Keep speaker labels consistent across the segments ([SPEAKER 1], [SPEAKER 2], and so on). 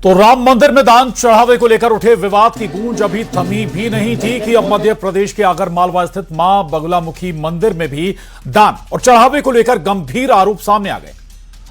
[SPEAKER 1] तो राम मंदिर में दान चढ़ावे को लेकर उठे विवाद की गूंज अभी थमी भी नहीं थी कि अब मध्य प्रदेश के आगरमालवा स्थित मां बगलामुखी मंदिर में भी दान और चढ़ावे को लेकर गंभीर आरोप सामने आ गए।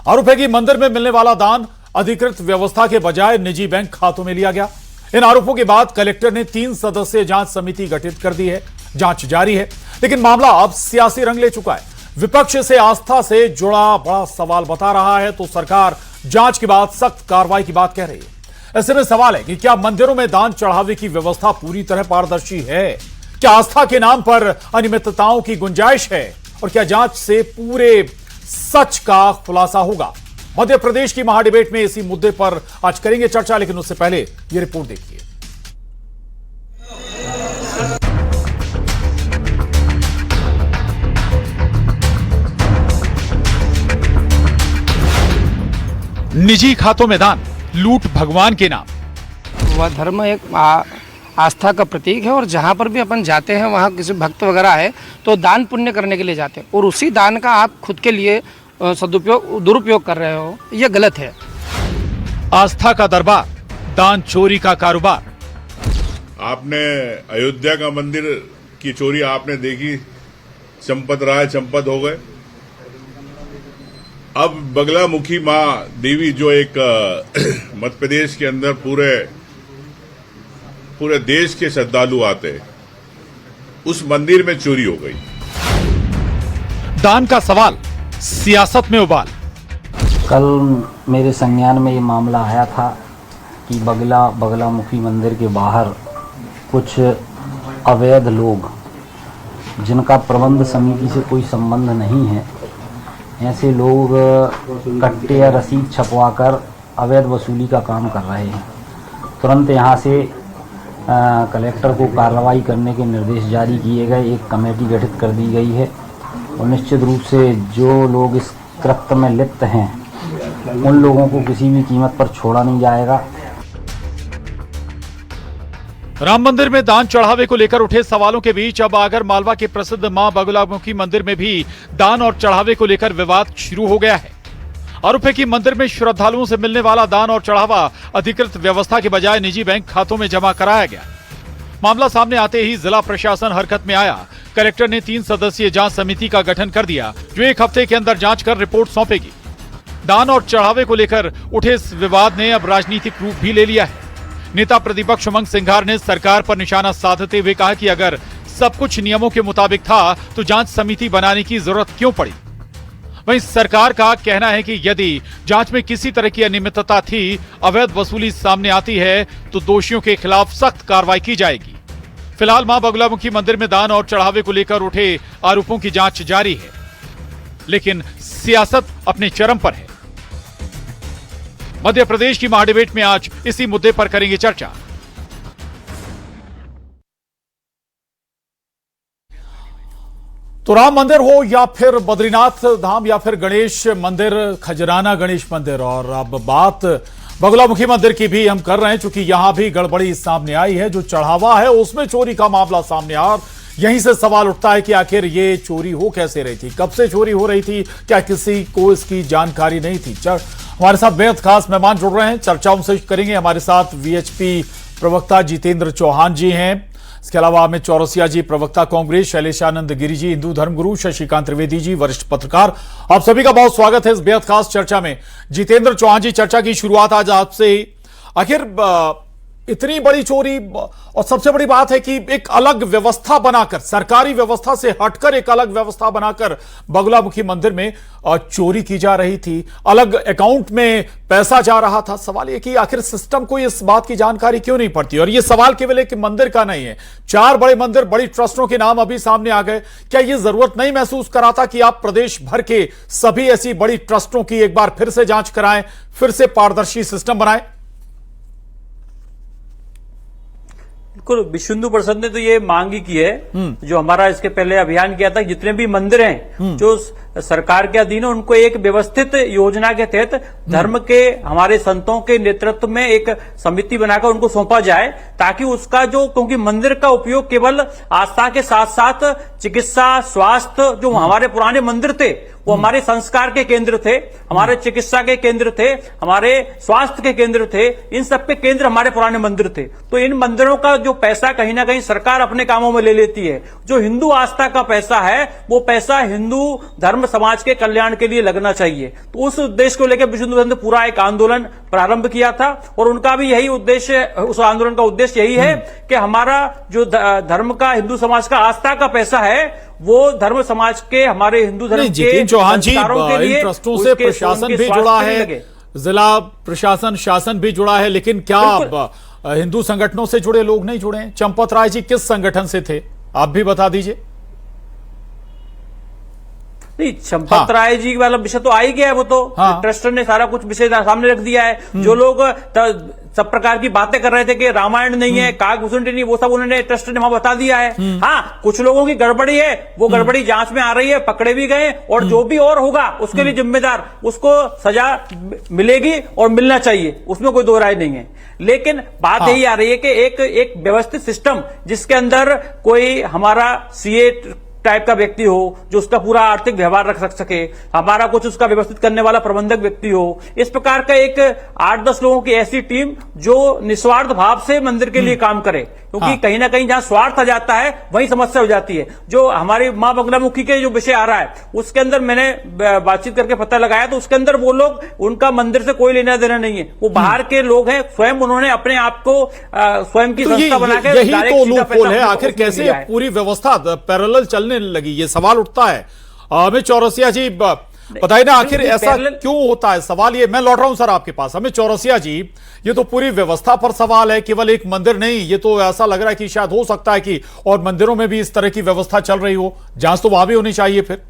[SPEAKER 1] आरोप है कि मंदिर में मिलने वाला दान अधिकृत व्यवस्था के बजाय निजी बैंक खातों में लिया गया। इन आरोपों के बाद कलेक्टर ने 3 सदस्यीय जांच समिति गठित कर दी है। जांच जारी है, लेकिन मामला अब सियासी रंग ले चुका है। विपक्ष इसे आस्था से जुड़ा बड़ा सवाल बता रहा है, तो सरकार जांच के बाद सख्त कार्रवाई की बात कह रही है। ऐसे में सवाल है कि क्या मंदिरों में दान चढ़ावे की व्यवस्था पूरी तरह पारदर्शी है? क्या आस्था के नाम पर अनियमितताओं की गुंजाइश है? और क्या जांच से पूरे सच का खुलासा होगा? मध्य प्रदेश की महाडिबेट में इसी मुद्दे पर आज करेंगे चर्चा, लेकिन उससे पहले यह रिपोर्ट देखिए। निजी खातों में दान, लूट भगवान के नाम।
[SPEAKER 2] वह धर्म एक आस्था का प्रतीक है और जहाँ पर भी अपन जाते हैं वहाँ किसी भक्त वगैरह है तो दान पुण्य करने के लिए जाते हैं, और उसी दान का आप खुद के लिए दुरुपयोग कर रहे हो, यह गलत है।
[SPEAKER 1] आस्था का दरबार, दान चोरी का कारोबार।
[SPEAKER 3] आपने अयोध्या का मंदिर की चोरी आपने देखी, चंपत राय चंपत हो गए। अब बगलामुखी मां देवी जो एक मध्य प्रदेश के अंदर पूरे देश के श्रद्धालु आते हैं, उस मंदिर में चोरी हो गई।
[SPEAKER 1] दान का सवाल, सियासत में उबाल।
[SPEAKER 4] कल मेरे संज्ञान में ये मामला आया था कि बगलामुखी मंदिर के बाहर कुछ अवैध लोग, जिनका प्रबंध समिति से कोई संबंध नहीं है, ऐसे लोग कट्टे या रसीद छपवाकर अवैध वसूली का काम कर रहे हैं। तुरंत यहाँ से कलेक्टर को कार्रवाई करने के निर्देश जारी किए गए। एक कमेटी गठित कर दी गई है और निश्चित रूप से जो लोग इस कृत्य में लिप्त हैं उन लोगों को किसी भी कीमत पर छोड़ा नहीं जाएगा।
[SPEAKER 1] राम मंदिर में दान चढ़ावे को लेकर उठे सवालों के बीच अब आगरमालवा के प्रसिद्ध मां बगलामुखी मंदिर में भी दान और चढ़ावे को लेकर विवाद शुरू हो गया है। आरोप है कि मंदिर में श्रद्धालुओं से मिलने वाला दान और चढ़ावा अधिकृत व्यवस्था के बजाय निजी बैंक खातों में जमा कराया गया। मामला सामने आते ही जिला प्रशासन हरकत में आया। कलेक्टर ने 3 सदस्यीय जांच समिति का गठन कर दिया, जो 1 हफ्ते के अंदर जांच कर रिपोर्ट सौंपेगी। दान और चढ़ावे को लेकर उठे इस विवाद ने अब राजनीतिक रूप भी ले लिया है। नेता प्रतिपक्ष उमंग सिंघार ने सरकार पर निशाना साधते हुए कहा कि अगर सब कुछ नियमों के मुताबिक था तो जांच समिति बनाने की जरूरत क्यों पड़ी। वहीं सरकार का कहना है कि यदि जांच में किसी तरह की अनियमितता थी, अवैध वसूली सामने आती है तो दोषियों के खिलाफ सख्त कार्रवाई की जाएगी। फिलहाल मां बगलामुखी मंदिर में दान और चढ़ावे को लेकर उठे आरोपों की जांच जारी है, लेकिन सियासत अपने चरम पर है। मध्य प्रदेश की महाडिबेट में आज इसी मुद्दे पर करेंगे चर्चा। तो राम मंदिर हो या फिर बद्रीनाथ धाम या फिर गणेश मंदिर, खजराना गणेश मंदिर, और अब बात बगलामुखी मंदिर की भी हम कर रहे हैं, क्योंकि यहां भी गड़बड़ी सामने आई है। जो चढ़ावा है उसमें चोरी का मामला सामने आया और यहीं से सवाल उठता है कि आखिर ये चोरी हो कैसे रही थी, कब से चोरी हो रही थी, क्या किसी को इसकी जानकारी नहीं थी? हमारे साथ बेहद खास मेहमान जुड़ रहे हैं, चर्चा उनसे करेंगे। हमारे साथ वीएचपी प्रवक्ता जितेंद्र चौहान जी हैं, इसके अलावा अमित चौरसिया जी प्रवक्ता कांग्रेस, शैलेशानंद गिरी जी हिंदू धर्मगुरु, शशिकांत त्रिवेदी जी वरिष्ठ पत्रकार। आप सभी का बहुत स्वागत है इस बेहद खास चर्चा में। जितेंद्र चौहान जी, चर्चा की शुरुआत आज आपसे ही। आखिर इतनी बड़ी चोरी, और सबसे बड़ी बात है कि एक अलग व्यवस्था बनाकर, सरकारी व्यवस्था से हटकर एक अलग व्यवस्था बनाकर बगलामुखी मंदिर में चोरी की जा रही थी, अलग अकाउंट में पैसा जा रहा था। सवाल यह कि आखिर सिस्टम को इस बात की जानकारी क्यों नहीं पड़ती? और यह सवाल केवल एक मंदिर का नहीं है, 4 बड़े मंदिर, बड़ी ट्रस्टों के नाम अभी सामने आ गए। क्या यह जरूरत नहीं महसूस कराता कि आप प्रदेश भर के सभी ऐसी बड़ी ट्रस्टों की एक बार फिर से जांच कराएं, फिर से पारदर्शी सिस्टम बनाएं?
[SPEAKER 5] बिल्कुल, विश्व हिंदू परिषद ने तो ये मांग ही की है, जो हमारा इसके पहले अभियान किया था। जितने भी मंदिर हैं जो सरकार के अधीन है, उनको एक व्यवस्थित योजना के तहत धर्म के हमारे संतों के नेतृत्व में एक समिति बनाकर उनको सौंपा जाए, ताकि उसका जो, क्योंकि मंदिर का उपयोग केवल आस्था के साथ साथ चिकित्सा, स्वास्थ्य, जो हमारे पुराने मंदिर थे वो हमारे संस्कार के केंद्र थे, हमारे चिकित्सा के केंद्र थे, हमारे स्वास्थ्य के केंद्र थे, इन सब के केंद्र हमारे पुराने मंदिर थे। तो इन मंदिरों का जो पैसा कहीं ना कहीं सरकार अपने कामों में ले लेती है। जो हिंदू आस्था का पैसा है वो पैसा हिंदू धर्म समाज के कल्याण के लिए लगना चाहिए। तो उस उद्देश्य को लेकर विश्व हिंदू परिषद ने पूरा एक आंदोलन प्रारंभ किया था और उनका भी यही उद्देश्य, उस आंदोलन का उद्देश्य यही है कि हमारा जो धर्म का, हिंदू समाज का आस्था का पैसा है वो धर्म समाज के, हमारे हिंदू धर्म के
[SPEAKER 1] चौहान जी,
[SPEAKER 5] के लिए,
[SPEAKER 1] इन ट्रस्टों से प्रशासन भी जुड़ा है, जिला प्रशासन, शासन भी जुड़ा है, लेकिन क्या हिंदू संगठनों से जुड़े लोग नहीं जुड़े हैं? चंपत राय जी किस संगठन से थे, आप भी बता दीजिए।
[SPEAKER 5] नहीं, चंपत राय जी वाला विषय तो आ ही गया है, वो तो ट्रस्ट ने सारा कुछ विषय सामने रख दिया है। जो लोग सब प्रकार की बातें कर रहे थे कि रामायण नहीं है, काकभूषण नहीं, वो सब उन्होंने ट्रस्ट ने वहां बता दिया है। हाँ, कुछ लोगों की गड़बड़ी है, वो गड़बड़ी जांच में आ रही है, पकड़े भी गए, और जो भी और होगा उसके लिए जिम्मेदार, उसको सजा मिलेगी और मिलना चाहिए, उसमें कोई दो राय नहीं है। लेकिन बात यही आ रही है कि एक व्यवस्थित सिस्टम जिसके अंदर कोई हमारा सीए टाइप का व्यक्ति हो, जो उसका पूरा आर्थिक व्यवहार रख सके, हमारा कुछ उसका व्यवस्थित करने वाला प्रबंधक व्यक्ति हो, इस प्रकार का एक 8-10 लोगों की ऐसी टीम जो निस्वार्थ भाव से मंदिर के लिए काम करे, क्योंकि कहीं ना कहीं जहां स्वार्थ आ जाता है वहीं समस्या हो जाती है। जो हमारी मां बगलामुखी के जो विषय आ रहा है उसके अंदर मैंने बातचीत करके पता लगाया, तो उसके अंदर वो लोग, उनका मंदिर से कोई लेना देना नहीं है, वो बाहर के लोग हैं, स्वयं उन्होंने अपने आप को स्वयं की संस्था बनाकर,
[SPEAKER 1] यही तो लूपहोल है। आखिर कैसे पूरी व्यवस्था पैरेलल चलने लगी, ये सवाल उठता है। अमित चौरसिया जी बताइए ना, आखिर ऐसा क्यों होता है? सवाल ये, मैं लौट रहा हूं सर आपके पास। अमित चौरसिया जी, ये तो पूरी व्यवस्था पर सवाल है, केवल एक मंदिर नहीं। ये तो ऐसा लग रहा है कि शायद हो सकता है कि और मंदिरों में भी इस तरह की व्यवस्था चल रही हो, जांच तो वहां भी होनी चाहिए फिर।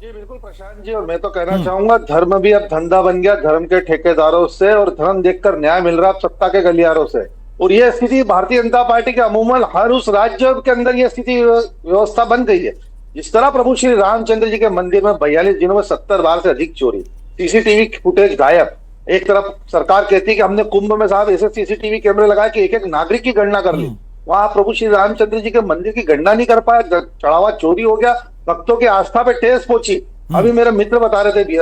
[SPEAKER 6] जी बिल्कुल प्रशांत जी, और मैं तो कहना चाहूंगा, धर्म भी अब धंधा बन गया, धर्म के ठेकेदारों से, और धर्म देखकर न्याय मिल रहा है सत्ता के गलियारों से। और यह स्थिति भारतीय जनता पार्टी के अमूमन हर उस राज्य के अंदर यह स्थिति व्यवस्था बन गई है। जिस तरह प्रभु श्री रामचंद्र जी के मंदिर में 42 दिनों में 70 बार से अधिक चोरी, सीसीटीवी फुटेज गायब। एक तरफ सरकार कहती है कि हमने कुंभ में साहब ऐसे सीसीटीवी कैमरे लगाए कि एक एक नागरिक की गणना कर ली, वहां प्रभु श्री रामचंद्र जी के मंदिर की गणना नहीं कर पाया, चढ़ावा चोरी हो गया, भक्तों की आस्था पे ठेस पहुंची। अभी मेरे मित्र बता रहे थे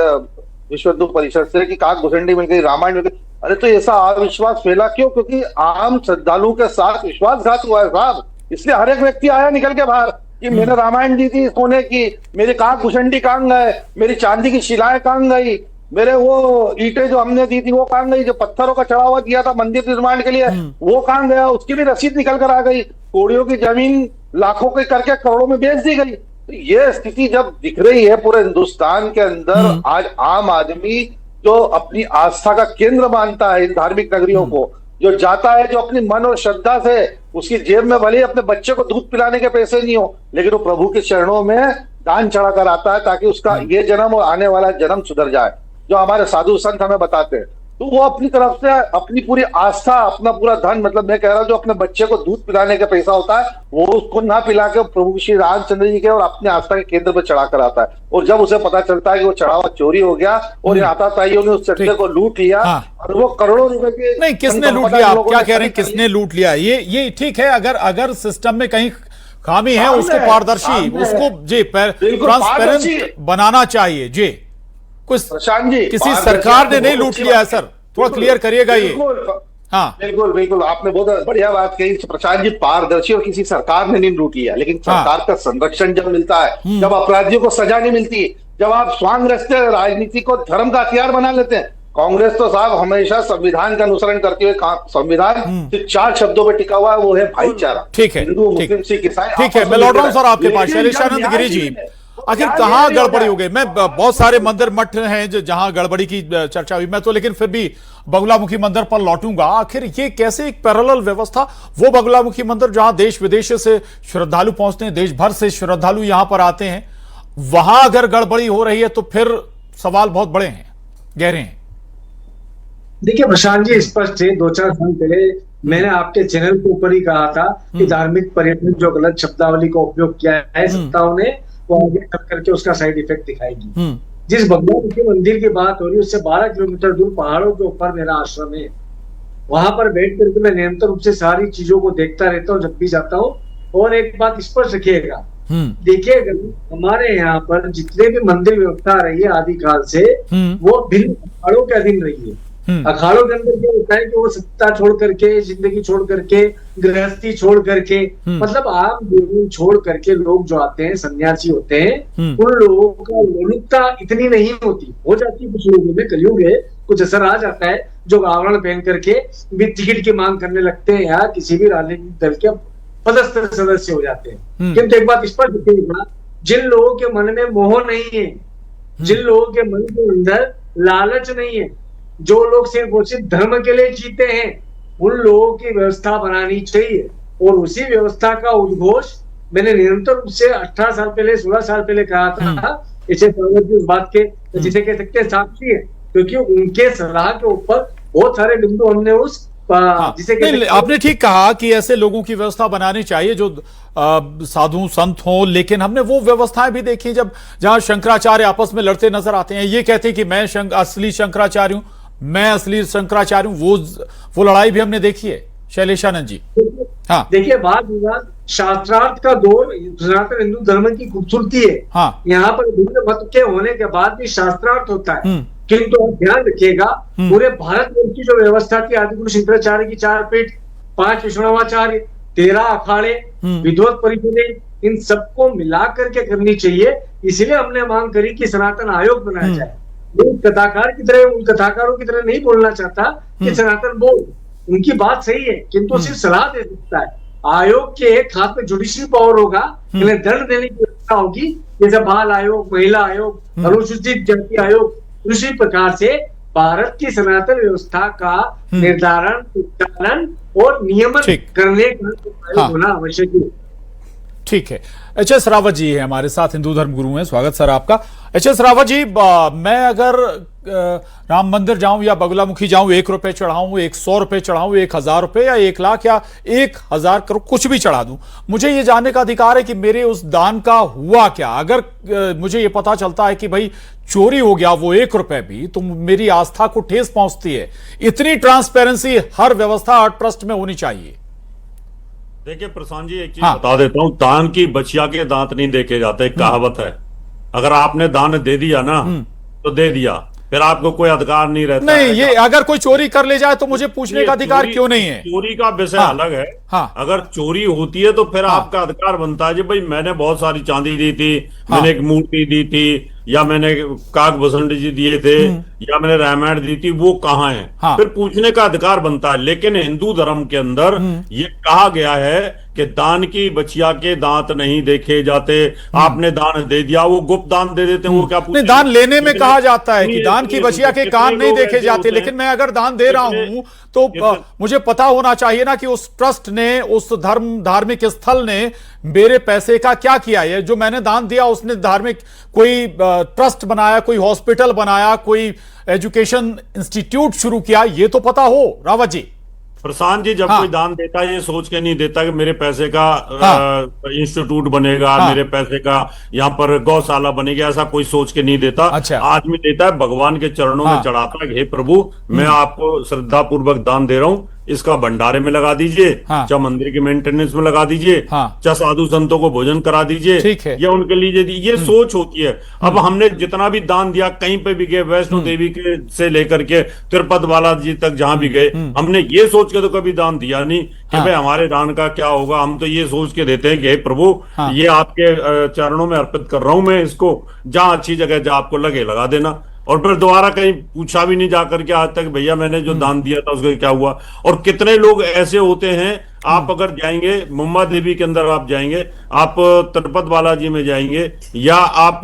[SPEAKER 6] विश्व हिंदू परिषद से कि काकभूषणी मिल गई, रामायण मिल गई। अरे तो ऐसा अविश्वास फैला क्यों? क्योंकि आम श्रद्धालुओं के साथ विश्वासघात हुआ है साहब, इसलिए हर एक व्यक्ति आया निकल के बाहर कि मैंने रामायण दी थी सोने की, मेरे काकभूषणी कहाँ गए, मेरी चांदी की शिलाएं कहाँ गई, मेरे वो ईंटें जो हमने दी थी वो कहाँ गई, जो पत्थरों का चढ़ावा दिया था मंदिर निर्माण के लिए वो कहाँ गया, उसकी भी रसीद निकल कर आ गई। कोड़ियों की जमीन लाखों के करके करोड़ों में बेच दी गई। तो ये स्थिति जब दिख रही है पूरे हिंदुस्तान के अंदर, आज आम आदमी जो अपनी आस्था का केंद्र मानता है इन धार्मिक नगरियों को, जो जाता है, जो अपनी मन और श्रद्धा से, उसकी जेब में भले अपने बच्चे को दूध पिलाने के पैसे नहीं हो, लेकिन वो प्रभु के चरणों में दान चढ़ा कर आता है ताकि उसका ये जन्म और आने वाला जन्म सुधर जाए, जो हमारे साधु संत हमें बताते हैं। तो वो अपनी तरफ से अपनी पूरी आस्था, अपना पूरा धन, मतलब मैं कह रहा हूं जो अपने बच्चे को दूध पिलाने का पैसा होता है वो उसको ना पिला के प्रभु श्री रामचंद्र जी के और अपने आस्था के केंद्र पर चढ़ा कर आता है। और जब उसे पता चलता है कि वो चढ़ावा चोरी हो गया और इन आताताइयों ने उस चढ़े को लूट लिया और वो करोड़ों रुपए के,
[SPEAKER 1] नहीं किसने लूट लिया, आप क्या कह रहे हैं, किसने लूट लिया? ये ठीक है, अगर सिस्टम में कहीं खामी है उसको पारदर्शी, उसको जी ट्रांसपेरेंट बनाना चाहिए जी। कुछ
[SPEAKER 6] प्रशांत जी,
[SPEAKER 1] किसी सरकार ने नहीं लूट लिया है सर, थोड़ा क्लियर करिएगा ये। हाँ
[SPEAKER 6] बिल्कुल बिल्कुल, आपने बहुत बढ़िया बात कही प्रशांत जी, पारदर्शी और किसी सरकार ने नहीं लूट लिया, लेकिन सरकार का संरक्षण जब मिलता है, जब अपराधियों को सजा नहीं मिलती, जब आप स्वांग रचते राजनीति को धर्म का हथियार बना लेते हैं। कांग्रेस तो साहब हमेशा संविधान का अनुसरण करते हुए, संविधान सिर्फ 4 शब्दों पर टिका हुआ है, वो है भाईचारा।
[SPEAKER 1] ठीक है,
[SPEAKER 6] हिंदू मुस्लिम सिख ईसाई।
[SPEAKER 1] ठीक है, मैं लौट रहा हूं सर आपके पास। शैलेशानंद गिरी जी, आखिर कहां गड़बड़ी हो गई? मैं बहुत सारे मंदिर मठ हैं जहां गड़बड़ी की चर्चा हुई, मैं तो लेकिन फिर भी बगुलामुखी मंदिर पर लौटूंगा। आखिर ये कैसे एक पैरेलल व्यवस्था, वो बगुलामुखी मंदिर जहां देश विदेश से श्रद्धालु पहुंचते हैं, देश भर से श्रद्धालु यहां पर आते हैं, वहां अगर गड़बड़ी हो रही है तो फिर सवाल बहुत बड़े हैं, गहरे हैं।
[SPEAKER 7] देखिए प्रशांत जी, स्पष्ट है 2-4 साल पहले मैंने आपके चैनल के ऊपर ही कहा था कि धार्मिक पर्यटन जो गलत शब्दावली का उपयोग किया है सत्ताओं ने, वो आगे चल करके उसका साइड इफेक्ट दिखाएगी। जिस भगवान के मंदिर की बात हो रही है उससे 12 किलोमीटर दूर पहाड़ों के ऊपर मेरा आश्रम है। वहां पर बैठ करके मैं निरंतर रूप से सारी चीजों को देखता रहता हूँ जब भी जाता हूँ। और एक बात स्पष्ट रखिएगा, देखिएगा हमारे यहाँ पर जितने भी मंदिर व्यवस्था रही है आदिकाल से, वो भिन्न अखाड़ों के अधीन रही है। अखाड़ों के अंदर क्या होता है कि वो सत्ता छोड़ करके, जिंदगी छोड़ करके, गृहस्थी छोड़ करके, मतलब आम जीवन छोड़ करके लोग जो आते हैं, सन्यासी होते हैं, उन लोगों का लोलुपता इतनी नहीं होती, हो जाती है कुछ लोगों में, कलयुग है, कुछ असर आ जाता है, जो आवरण पहन करके भी टिकट की मांग करने लगते हैं या किसी भी राजनीतिक दल के पदस्थ सदस्य हो जाते हैं। किंतु एक बात स्पष्ट रखिएगा, जिन लोगों के मन में मोह नहीं है, जिन लोगों के मन के अंदर लालच नहीं है, जो लोग सिर्फ और सिर्फ धर्म के लिए जीते हैं, उन लोगों की व्यवस्था बनानी चाहिए। और उसी व्यवस्था का उद्घोष मैंने निरंतर रूप से 18 साल पहले, 16 साल पहले कहा था। इसे उस बात के जिसे कह सकते हैं साक्षी है, क्योंकि उनके सलाह के ऊपर बहुत सारे बिंदु हमने उस जिसे
[SPEAKER 1] आपने ठीक कहा कि ऐसे लोगों की व्यवस्था बनानी चाहिए जो साधु संत हों, लेकिन हमने वो व्यवस्थाएं भी देखी जहां शंकराचार्य आपस में लड़ते नजर आते हैं, ये कहते हैं कि मैं असली शंकराचार्य हूं, मैं असली शंकराचार्य हूं, वो लड़ाई भी हमने देखी है। शैलेशानंद जी, हाँ देखिए,
[SPEAKER 7] वाद विवाद शास्त्रार्थ का दौर सनातन हिंदू धर्म की खूबसूरती है।
[SPEAKER 1] हाँ,
[SPEAKER 7] यहाँ पर भिन्न मत के होने के बाद भी शास्त्रार्थ होता है, किंतु आप ध्यान रखिएगा पूरे भारतवर्ष की जो व्यवस्था थी, आदिगुरु शंकराचार्य की 4 पीठ, 5 विष्णुवाचार्य, 13 अखाड़े, विद्वत परिषदें, इन सबको मिला करके करनी चाहिए। इसलिए हमने मांग करी कि सनातन आयोग बनाया जाए। मैं कथाकार की तरह, उन कथाकारों की तरह नहीं बोलना चाहता कि सनातन बोल, उनकी बात सही है, किंतु सिर्फ सलाह दे सकता है। आयोग के एक हाथ में जुडिशरी पावर होगा, दंड देने की व्यवस्था होगी, जैसे बाल आयोग, महिला आयोग, अनुसूचित जाति आयोग। उसी प्रकार से भारत की सनातन व्यवस्था का निर्धारण, संचालन और नियमन करने का होना आवश्यक है।
[SPEAKER 1] ठीक है। एच.एस. रावत जी है हमारे साथ, हिंदू धर्म गुरु हैं, स्वागत सर आपका। एच.एस. रावत जी, मैं अगर राम मंदिर जाऊं या बगुलामुखी जाऊं, 1 रुपए चढ़ाऊं, 100 रुपए चढ़ाऊं, 1000 रुपए या 1 लाख या 1000 करोड़ कुछ भी चढ़ा दूं, मुझे ये जानने का अधिकार है कि मेरे उस दान का हुआ क्या। अगर मुझे ये पता चलता है कि भाई चोरी हो गया वो 1 रुपए भी, तो मेरी आस्था को ठेस पहुंचती है। इतनी ट्रांसपेरेंसी हर व्यवस्था, हर ट्रस्ट में होनी चाहिए।
[SPEAKER 8] देखिए प्रशांत जी, एक चीज बता देता हूं, दान की बचिया के दांत नहीं देखे जाते, एक कहावत है। अगर आपने दान दे दिया ना तो दे दिया, फिर आपको कोई अधिकार नहीं रहता।
[SPEAKER 1] नहीं, ये अगर कोई चोरी कर ले जाए तो मुझे पूछने का अधिकार क्यों नहीं है?
[SPEAKER 8] चोरी का विषय अलग है। अगर चोरी होती है तो फिर आपका अधिकार बनता है जी, भाई मैंने बहुत सारी चांदी दी थी, मैंने एक मूर्ति दी थी, या मैंने काक भूषण जी दिए थे, या मैंने रामायण दी थी, वो कहाँ है? फिर पूछने का अधिकार बनता है। लेकिन हिंदू धर्म के अंदर ये कहा गया है कि दान की बचिया के दांत नहीं देखे जाते। आपने दान दे दिया, वो गुप्त दान दे देते हैं, वो क्या पूछते?
[SPEAKER 1] दान लेने में कहा जाता है कि दान की बचिया के कान नहीं देखे जाते, लेकिन मैं अगर दान दे रहा हूं तो मुझे पता होना चाहिए ना कि उस ट्रस्ट ने, उस धार्मिक स्थल ने मेरे पैसे का क्या किया है। जो मैंने दान दिया उसने धार्मिक कोई ट्रस्ट बनाया, कोई हॉस्पिटल बनाया, कोई एजुकेशन इंस्टीट्यूट शुरू किया, ये तो पता हो। रावत जी,
[SPEAKER 8] प्रशांत जी, जब कोई दान देता है ये सोच के नहीं देता कि मेरे पैसे का इंस्टीट्यूट बनेगा, मेरे पैसे का यहाँ पर गौशाला बनेगी, ऐसा कोई सोच के नहीं देता। आदमी देता है, भगवान के चरणों में चढ़ाता है, हे प्रभु मैं आपको श्रद्धा पूर्वक दान दे रहा हूँ, इसका भंडारे में लगा दीजिए, चाहे मंदिर के मेंटेनेंस में लगा दीजिए, चाहे साधु संतों को भोजन करा दीजिए, या उनके लिए ये सोच होती है। अब हमने जितना भी दान दिया, कहीं पे भी गए, वैष्णो देवी के से लेकर के तिरुपति बालाजी तक जहां भी गए, हमने ये सोच के तो कभी दान दिया नहीं कि भाई हमारे दान का क्या होगा। हम तो ये सोच के देते हैं कि हे प्रभु ये आपके चरणों में अर्पित कर रहा हूं मैं, इसको जहां अच्छी जगह जहां आपको लगे लगा देना। और फिर दोबारा कहीं पूछा भी नहीं जाकर के आज तक भैया मैंने जो दान दिया था उसका क्या हुआ। और कितने लोग ऐसे होते हैं, आप अगर जाएंगे मुंबा देवी के अंदर, आप जाएंगे, आप तिरुपति बालाजी में जाएंगे, या आप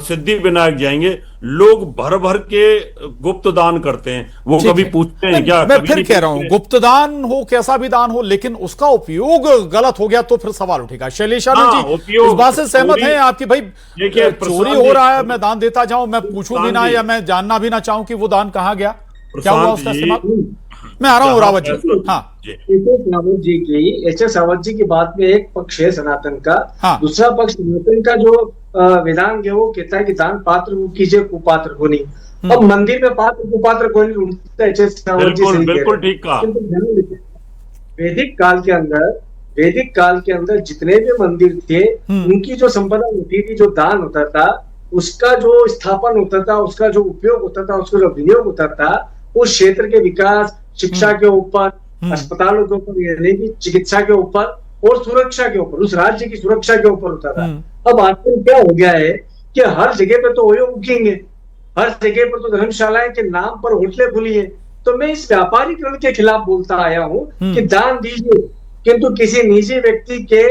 [SPEAKER 8] सिद्धि विनायक जाएंगे, लोग भर भर के गुप्त दान करते हैं। वो कभी पूछते हैं क्या?
[SPEAKER 1] मैं फिर कह रहा हूं, गुप्त दान हो, कैसा भी दान हो, लेकिन उसका उपयोग गलत हो गया तो फिर सवाल उठेगा। शैलेशानंद जी, इस बात से सहमत हैं आपकी भाई चोरी हो रहा है, मैं दान देता जाऊं, मैं पूछूं भी ना या मैं जानना भी ना चाहूं कि वो दान कहाँ गया, क्या हुआ उसका इस्तेमाल? मैं आ रहा हूँ रावत जी। हाँ
[SPEAKER 7] एच एस रावत जी की बात में एक पक्ष है सनातन का,
[SPEAKER 1] हाँ।
[SPEAKER 7] दूसरा पक्ष सनातन का जो वेदांग है वो कहता है कि दान पात्र कीजिए कुपात्र को नहीं। अब मंदिर में पात्र कुपात्र को नहीं ढूंढता एच एस रावत जी,
[SPEAKER 8] बिल्कुल ठीक कहा।
[SPEAKER 7] वैदिक काल के अंदर जितने भी मंदिर थे उनकी जो संपदा होती थी, जो दान होता था, उसका जो स्थापन होता था, उसका जो उपयोग होता था, उसका जो विनियोग होता था, उस क्षेत्र के विकास, शिक्षा के ऊपर, अस्पतालों के ऊपर, यानी कि चिकित्सा के ऊपर और सुरक्षा के ऊपर, उस राज्य की सुरक्षा के ऊपर होता था। अब आजकल क्या हो गया है कि हर जगह पे तो ओयो बुकिंग है, हर जगह पर तो धर्मशालाएं के नाम पर होटलें खुली है। तो मैं इस व्यापारीकरण के खिलाफ बोलता आया हूं कि दान दीजिए, किंतु किसी निजी व्यक्ति के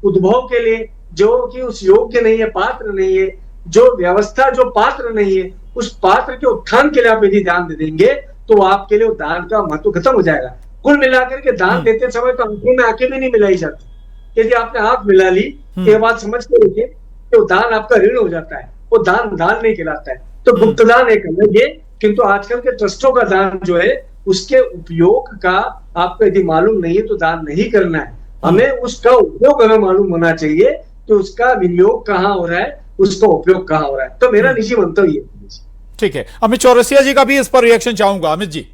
[SPEAKER 7] उद्भव के लिए जो कि उस योग्य नहीं है, पात्र नहीं है, जो व्यवस्था जो पात्र नहीं है, उस पात्र के उत्थान के लिए आप यदि दान दे देंगे तो आपके लिए दान का महत्व खत्म हो जाएगा। कुल मिलाकर के दान देते समय तो आंखों में आंखें भी नहीं मिलाई जाती। यदि आपने आंख मिला ली, ये बात समझ के रखिए, तो दान आपका ऋण हो जाता है, वो दान नहीं कहलाता है। तो गुप्त दान एक अलग है, किंतु आजकल के ट्रस्टों का दान जो है उसके उपयोग का आपको यदि मालूम नहीं है तो दान नहीं करना है। हमें उसका उपयोग हमें मालूम होना चाहिए कि उसका विनियोग कहाँ हो रहा है, उसका उपयोग कहाँ हो रहा है। तो मेरा निजी मंतव्य है।
[SPEAKER 1] ठीक है, अमित चौरसिया जी का भी इस पर रिएक्शन चाहूंगा। अमित जी।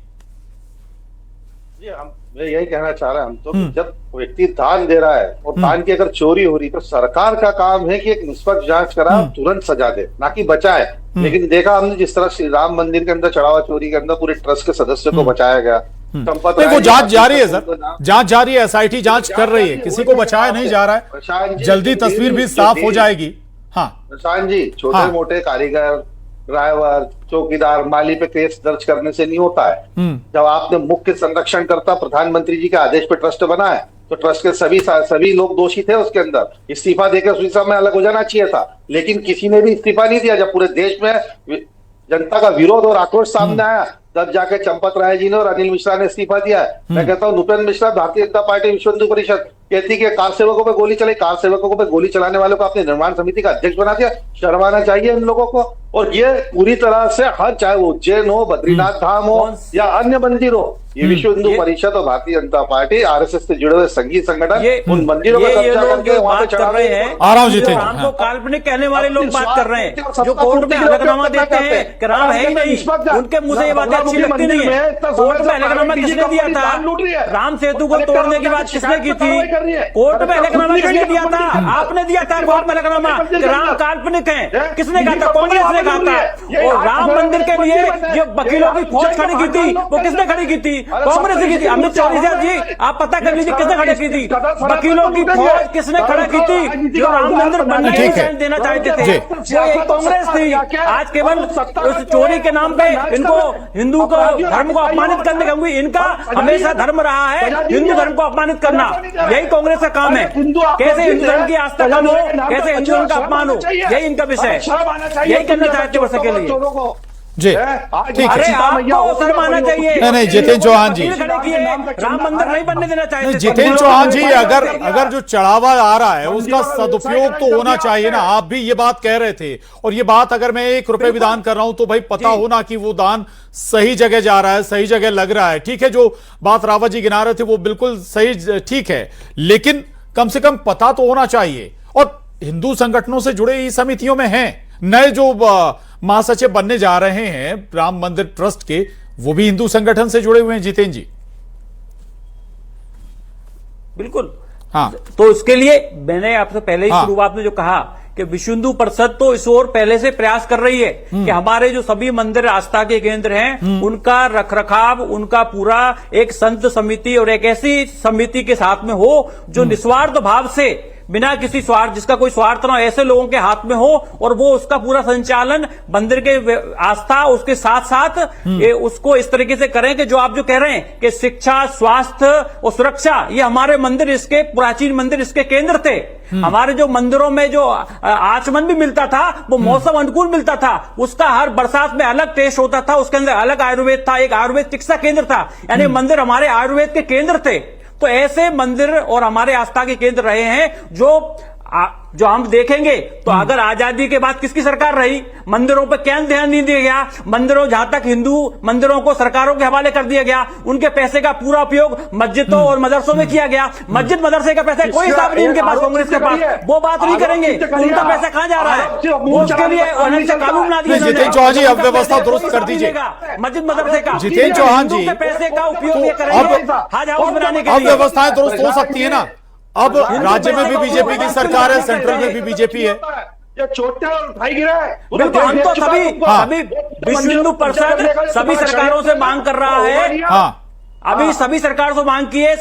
[SPEAKER 6] मैं यही कहना चाह रहा हूं हम तो, जब व्यक्ति दान दे रहा है और दान की अगर चोरी हो रही तो सरकार का काम है कि एक निष्पक्ष जांच करा, तुरंत सजा दे, ना कि बचाए। लेकिन देखा हमने जिस तरह श्री राम मंदिर के अंदर चढ़ावा चोरी के अंदर पूरे ट्रस्ट के सदस्य को बचाया गया।
[SPEAKER 1] वो जांच जारी है सर, जांच जारी है, SIT जांच कर रही है, किसी को बचाया नहीं जा रहा है, जल्दी तस्वीर भी साफ हो जाएगी। हाँ
[SPEAKER 6] प्रशांत जी, छोटे मोटे कारीगर, ड्राइवर, चौकीदार, माली पे केस दर्ज करने से नहीं होता है। जब आपने मुख्य संरक्षणकर्ता प्रधानमंत्री जी के आदेश पे ट्रस्ट बना है तो ट्रस्ट के सभी लोग दोषी थे उसके अंदर। इस्तीफा देकर उसी समय अलग हो जाना चाहिए था, लेकिन किसी ने भी इस्तीफा नहीं दिया। जब पूरे देश में जनता का विरोध और आक्रोश सामने आया तब जाके चंपत राय जी ने और अनिल मिश्रा ने इस्तीफा दिया है। मैं कहता हूँ नूपेंद्र मिश्रा, भारतीय जनता पार्टी विश्व हिंदू परिषद कहती कि कार सेवकों पे गोली चलाई, कार सेवकों पे गोली चलाने वालों को अपने निर्माण समिति का अध्यक्ष बना दिया। शर्माना चाहिए इन लोगों को। और ये पूरी तरह से हर, चाहे वो उज्जैन हो, बद्रीनाथ धाम हो या अन्य मंदिर हो, ये विश्व हिंदू परिषद और भारतीय जनता पार्टी RSS से जुड़े हुए संघीय संगठन उन मंदिरों पर कब्जा करके वहां पे चढ़ा रहे हैं।
[SPEAKER 1] आ रहा हूं जी,
[SPEAKER 5] राम को काल्पनिक कहने वाले लोग बात कर रहे हैं, जो कोर्ट में हलफनामा देते हैं कि राम है ही नहीं, उनके मुंह से ये बातें अच्छी लगती नहीं है। कोर्ट में हलफनामा किसने दिया था? राम सेतु को तोड़ने की बात किसने की थी? कोर्ट में हलफनामा किसने दिया था? आपने दिया था कोर्ट में हलफनामा कि राम काल्पनिक है। किसने कहा था? कांग्रेस ने कहा था। और राम मंदिर के लिए जो वकीलों की फौज खड़ी की थी वो किसने खड़ी की थी? कांग्रेस ने की थी। अमित चौरसिया जी, आप पता कर लीजिए किसने खड़ी की थी? वकीलों की फौज किसने खड़ा की थी? जो राम मंदिर बनने की साइन देना चाहते थे वो एक कांग्रेस थी। आज केवल उस चोरी के नाम पे इनको हिंदू को, धर्म को अपमानित करने का, इनका हमेशा धर्म रहा है हिंदू धर्म को अपमानित करना। यही कांग्रेस का काम है। कैसे हिंदू धर्म की आस्था कम हो, कैसे हिंदू धर्म का अपमान हो, यही इनका विषय है। यही करना चाहते वर्ष के लिए
[SPEAKER 1] जी। ठीक है,
[SPEAKER 5] आपको शर्माना चाहिए।
[SPEAKER 1] नहीं जितेंद्र चौहान जी,
[SPEAKER 5] राम मंदिर नहीं बनने देना चाहिए।
[SPEAKER 1] जितेंद्र चौहान जी, अगर जो चढ़ावा आ रहा है उसका सदुपयोग तो होना चाहिए ना। आप भी ये बात कह रहे थे, और ये बात अगर मैं 1 रुपए भी दान कर रहा हूं तो भाई पता होना कि वो दान सही जगह जा रहा है, सही जगह लग रहा है। ठीक है, जो बात रावत जी गिना रहे थे वो बिल्कुल सही, ठीक है, लेकिन कम से कम पता तो होना चाहिए। और हिंदू संगठनों से जुड़े इस समितियों में हैं, नए जो महासचिव बनने जा रहे हैं राम मंदिर ट्रस्ट के, वो भी हिंदू संगठन से जुड़े हुए हैं जितेंद्र जी।
[SPEAKER 5] बिल्कुल।
[SPEAKER 1] हाँ,
[SPEAKER 5] तो उसके लिए मैंने आपसे पहले ही शुरुआत में जो कहा कि विश्व हिंदू परिषद तो इस ओर पहले से प्रयास कर रही है कि हमारे जो सभी मंदिर आस्था के केंद्र हैं उनका रखरखाव, उनका पूरा एक संत समिति और एक ऐसी समिति के साथ में हो जो निस्वार्थ भाव से, बिना किसी स्वार्थ, जिसका कोई स्वार्थ ना हो, ऐसे लोगों के हाथ में हो और वो उसका पूरा संचालन मंदिर के आस्था, उसके साथ साथ उसको इस तरीके से करें कि जो आप जो कह रहे हैं कि शिक्षा, स्वास्थ्य और सुरक्षा, ये हमारे मंदिर, इसके प्राचीन मंदिर इसके केंद्र थे। हमारे जो मंदिरों में जो आचमन भी मिलता था वो मौसम अनुकूल मिलता था, उसका हर बरसात में अलग टेस्ट होता था, उसके अंदर अलग आयुर्वेद था, एक आयुर्वेद चिकित्सा केंद्र था, यानी मंदिर हमारे आयुर्वेद के केंद्र थे। तो ऐसे मंदिर और हमारे आस्था के केंद्र रहे हैं जो जो हम देखेंगे तो अगर आजादी के बाद किसकी सरकार रही, मंदिरों पर क्या ध्यान नहीं दिया गया। मंदिरों, जहां तक हिंदू मंदिरों को सरकारों के हवाले कर दिया गया, उनके पैसे का पूरा उपयोग मस्जिदों और मदरसों में किया गया। मस्जिद मदरसे का पैसा कोई हिसाब नहीं इनके पास, कांग्रेस के पास, वो बात नहीं करेंगे। उनका पैसा कहां जा रहा है, उसके लिए अलग से कानून बना दिया।
[SPEAKER 1] जितेंद्र चौहान जी, अब व्यवस्था दुरुस्त कर दीजिए
[SPEAKER 5] मस्जिद मदरसे का।
[SPEAKER 1] जितेंद्र चौहान जी,
[SPEAKER 5] पैसे का उपयोग ये करेंगे हज हाउस बनाने के लिए।
[SPEAKER 1] अब व्यवस्थाएं दुरुस्त हो सकती है ना। अब राज्य में भी बीजेपी की सरकार है, सेंट्रल में भी बीजेपी है।
[SPEAKER 6] ये चोटें और उठाई गिरा है।
[SPEAKER 5] बिल्कुल, हम तो सभी विश्व हिंदू परिषद सभी सरकारों से मांग कर रहा है। अभी सभी सरकारों से मांग की है,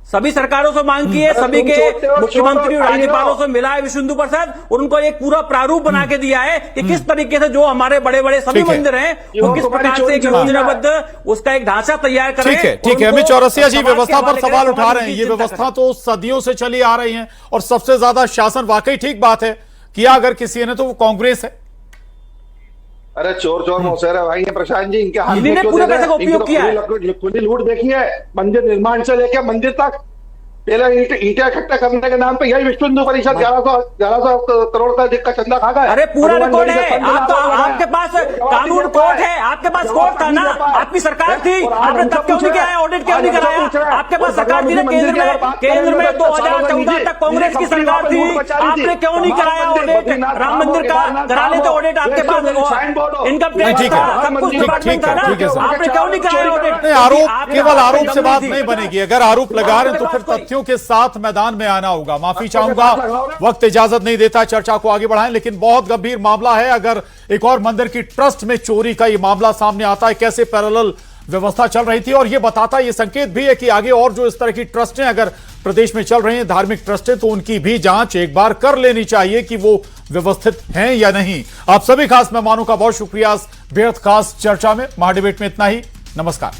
[SPEAKER 5] सभी सरकारों से मांग की है, सभी के मुख्यमंत्री और राज्यपालों से मिला है विश्व हिंदू परिषद, और उनको एक पूरा प्रारूप बना के दिया है कि किस तरीके से जो हमारे बड़े बड़े सभी मंदिर हैं वो किस प्रकार से एक योजनाबद्ध उसका एक ढांचा तैयार करें।
[SPEAKER 1] ठीक है। अमित चौरसिया जी व्यवस्था पर सवाल उठा रहे हैं। ये व्यवस्था तो सदियों से चली आ रही है और सबसे ज्यादा शासन, वाकई ठीक बात है किया अगर किसी ने तो वो कांग्रेस है।
[SPEAKER 6] अरे चोर मौसेरा भाई है प्रशांत जी, इनके हाथ
[SPEAKER 5] में पूरे पैसे का उपयोग किया है।
[SPEAKER 6] खुली लूट देखी है, मंदिर निर्माण से लेकर मंदिर तक। पहले ईंटें इकट्ठा करने के नाम पे यही विश्व हिंदू परिषद 1100 करोड़ का चंदा खा गया।
[SPEAKER 5] अरे पूरा रिकॉर्ड है, आप तो आपके पास कानून कोर्ट है, आपके पास कोर्ट था ना, आपकी सरकार थी, आपने तब क्यों नहीं किया, ऑडिट क्यों नहीं कराया? आपके पास सरकार थी ना केंद्र में 2014 तक कांग्रेस की सरकार थी, आपने क्यों नहीं कराया ऑडिट? राम मंदिर का करा लेते ऑडिट, आपके पास इनकम टैक्स था, सब कुछ डिपार्टमेंट था ना, आपने क्यों नहीं कराया ऑडिट?
[SPEAKER 1] आरोप केवल आरोप से बात नहीं बनेगी। अगर आरोप लगा रहे तो फिर तथ्यों के साथ मैदान में आना होगा। माफी चाहूंगा, वक्त इजाजत नहीं देता चर्चा को आगे बढ़ाएं, लेकिन बहुत गंभीर मामला है। अगर एक और मंदिर की ट्रस्ट में चोरी का ये मामला सामने आता है, कैसे पैरेलल व्यवस्था चल रही थी, और ये बताता है, ये संकेत भी है कि आगे और जो इस तरह की ट्रस्टें अगर प्रदेश में चल रही हैं, धार्मिक ट्रस्टें, तो उनकी भी जांच एक बार कर लेनी चाहिए कि वो व्यवस्थित हैं या नहीं। आप सभी खास मेहमानों का बहुत शुक्रिया बेहद खास चर्चा में। महाडिबेट में इतना ही। नमस्कार।